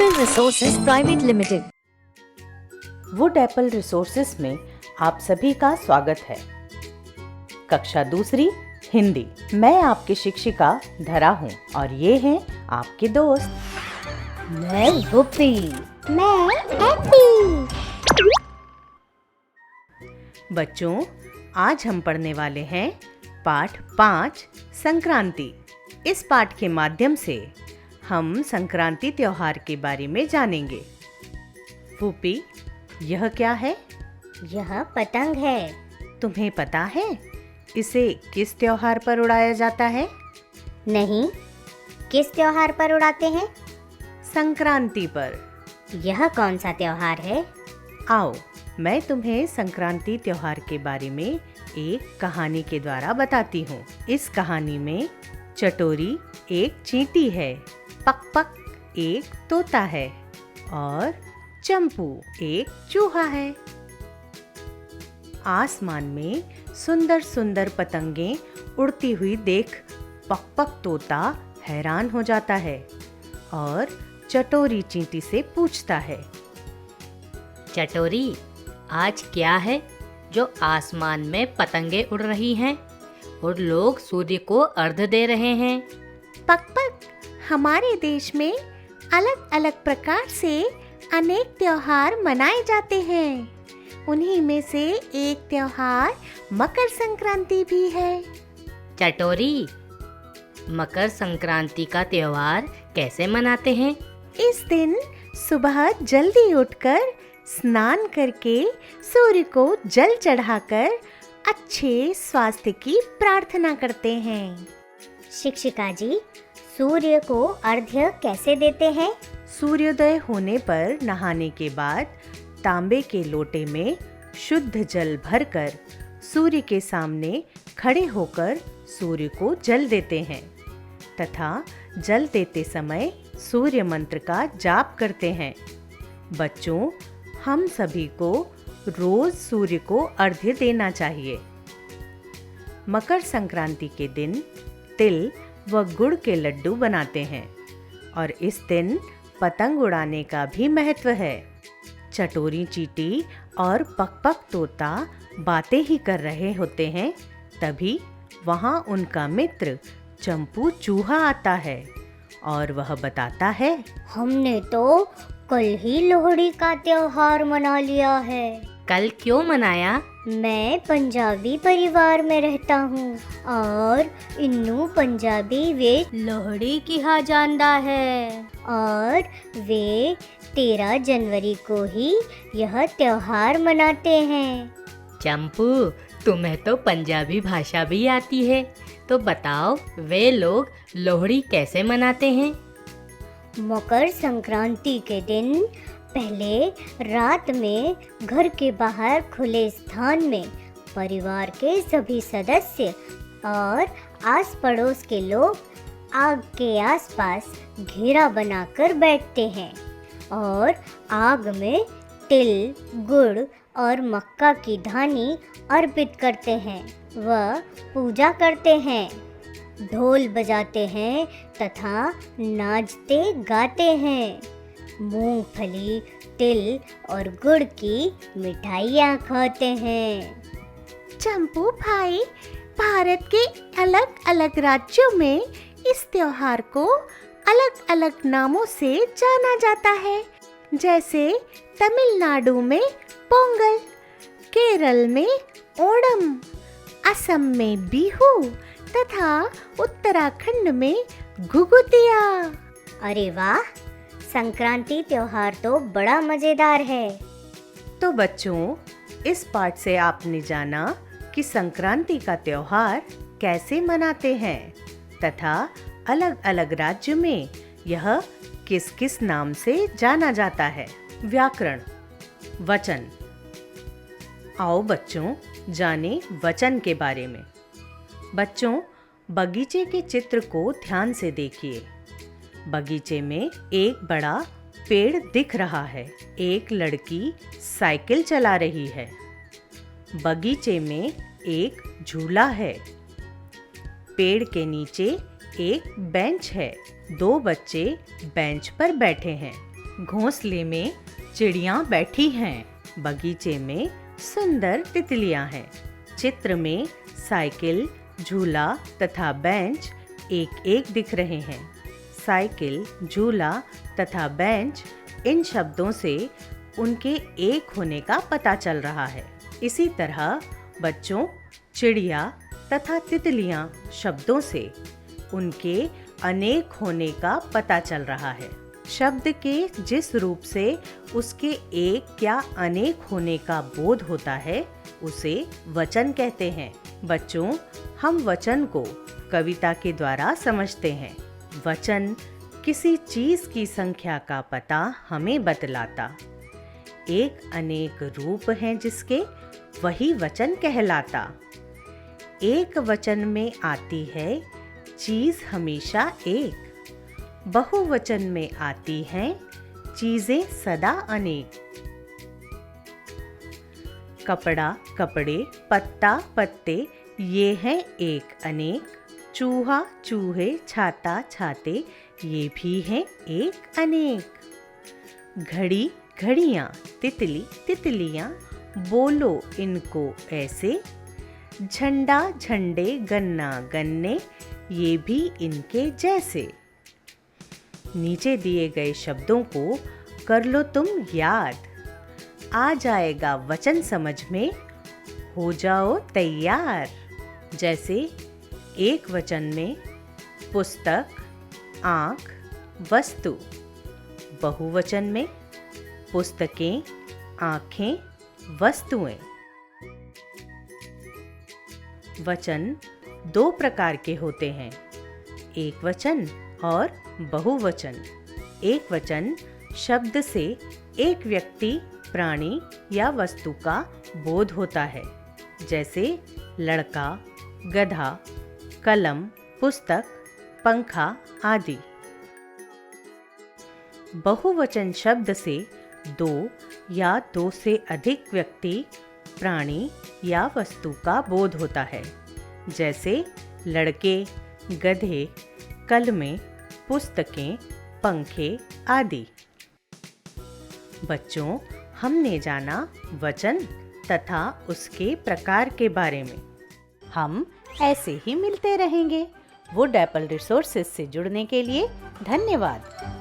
Apple resources private limited. Wood apple resources में आप सभी का स्वागत है। कक्षा दूसरी हिंदी। मैं आपकी शिक्षिका धरा हूँ और ये हैं आपके दोस्त। मैं वुप्पी। मैं हैप्पी। बच्चों, आज हम पढ़ने वाले हैं पाठ 5 संक्रांति। इस पाठ के माध्यम से हम संक्रांति त्योहार के बारे में जानेंगे। वुप्पी, यह क्या है? यह पतंग है। तुम्हें पता है इसे किस त्योहार पर उड़ाया जाता है? नहीं, किस त्योहार पर उड़ाते हैं? संक्रांति पर। यह कौन सा त्योहार है? आओ, मैं तुम्हें संक्रांति त्योहार के बारे में एक कहानी के द्वारा बताती हूँ। इस कहानी में चटोरी एक चींटी है, पक पक एक तोता है और चंपू एक चूहा है। आसमान में सुंदर सुंदर पतंगें उड़ती हुई देख पक पक तोता हैरान हो जाता है और चटोरी चींटी से पूछता है, चटोरी, आज क्या है जो आसमान में पतंगे उड़ रही हैं और लोग सूर्य को अर्घ्य दे रहे हैं? पक पक, हमारे देश में अलग अलग प्रकार से अनेक त्योहार मनाए जाते हैं। उन्हीं में से एक त्योहार मकर संक्रांति भी है। चटोरी, मकर संक्रांति का त्योहार कैसे मनाते हैं? इस दिन सुबह जल्दी उठकर स्नान करके सूर्य को जल चढ़ाकर अच्छे स्वास्थ्य की प्रार्थना करते हैं। शिक्षिका जी, सूर्य को अर्घ्य कैसे देते हैं? सूर्योदय होने पर नहाने के बाद तांबे के लोटे में शुद्ध जल भरकर सूर्य के सामने खड़े होकर सूर्य को जल देते हैं तथा जल देते समय सूर्य मंत्र का जाप करते हैं। बच्चों, हम सभी को रोज सूर्य को अर्घ्य देना चाहिए। मकर संक्रांति के दिन तिल व गुड़ के लड्डू बनाते हैं और इस दिन पतंग उड़ाने का भी महत्व है। चटोरी चींटी और पक पक तोता बातें ही कर रहे होते हैं, तभी वहाँ उनका मित्र चंपू चूहा आता है और वह बताता है, हमने तो कल ही लोहड़ी का त्योहार मना लिया है। कल क्यों मनाया? मैं पंजाबी परिवार में रहता हूँ और इन्नू पंजाबी वे लोहड़ी किहा जांदा है और वे 13 जनवरी को ही यह त्योहार मनाते हैं। चंपू, तुम्हें तो पंजाबी भाषा भी आती है, तो बताओ वे लोग लोहड़ी कैसे मनाते हैं? मकर संक्रांति के दिन पहले रात में घर के बाहर खुले स्थान में परिवार के सभी सदस्य और आस पड़ोस के लोग आग के आसपास घेरा बनाकर बैठते हैं और आग में तिल, गुड़ और मक्का की धानी अर्पित करते हैं व पूजा करते हैं, ढोल बजाते हैं तथा नाचते गाते हैं। मूंगफली, तिल और गुड़ की मिठाइयाँ खाते हैं। चंपू भाई, भारत के अलग अलग राज्यों में इस त्योहार को अलग अलग नामों से जाना जाता है, जैसे तमिलनाडु में पोंगल, केरल में ओणम, असम में बिहू तथा उत्तराखंड में घुघुतिया। अरे वाह, संक्रांति त्योहार तो बड़ा मजेदार है। तो बच्चों, इस पाठ से आपने जाना कि संक्रांति का त्योहार कैसे मनाते हैं तथा अलग अलग राज्य में यह किस किस नाम से जाना जाता है। व्याकरण, वचन। आओ बच्चों, जाने वचन के बारे में। बच्चों, बगीचे के चित्र को ध्यान से देखिए। बगीचे में एक बड़ा पेड़ दिख रहा है। एक लड़की साइकिल चला रही है। बगीचे में एक झूला है। पेड़ के नीचे एक बेंच है। 2 बच्चे बेंच पर बैठे हैं। घोंसले में चिड़ियां बैठी हैं। बगीचे में सुंदर तितलियां हैं। चित्र में साइकिल, झूला तथा बेंच एक एक दिख रहे हैं। साइकिल, झूला तथा बेंच इन शब्दों से उनके एक होने का पता चल रहा है। इसी तरह बच्चों, चिड़िया तथा तितलियां शब्दों से उनके अनेक होने का पता चल रहा है। शब्द के जिस रूप से उसके एक या अनेक होने का बोध होता है उसे वचन कहते हैं। बच्चों, हम वचन को कविता के द्वारा समझते हैं। वचन किसी चीज की संख्या का पता हमें बतलाता। एक अनेक रूप हैं जिसके, वही वचन कहलाता। एक वचन में आती है चीज हमेशा एक, बहुवचन में आती हैं चीजें सदा अनेक। कपड़ा, कपड़े, पत्ता, पत्ते, ये हैं एक अनेक। चूहा, चूहे, छाता, छाते, ये भी हैं एक अनेक। घड़ी, घड़ियाँ, तितली, तितलियाँ, बोलो इनको ऐसे। झंडा, झंडे, गन्ना, गन्ने, ये भी इनके जैसे। नीचे दिए गए शब्दों को कर लो तुम याद। आ जाएगा वचन समझ में, हो जाओ तैयार। जैसे एक वचन में पुस्तक, आँख, वस्तु। बहुवचन में पुस्तकें, आँखें, वस्तुएं। वचन दो प्रकार के होते हैं, एक वचन और बहुवचन। एक वचन शब्द से एक व्यक्ति, प्राणी या वस्तु का बोध होता है, जैसे लड़का, गधा, कलम, पुस्तक, पंखा आदि। बहुवचन शब्द से दो या दो से अधिक व्यक्ति, प्राणी या वस्तु का बोध होता है, जैसे लड़के, गधे, कलमें, पुस्तकें, पंखे आदि। बच्चों, हमने जाना वचन तथा उसके प्रकार के बारे में। हम ऐसे ही मिलते रहेंगे। वुड एप्पल रिसोर्सेज से जुड़ने के लिए धन्यवाद।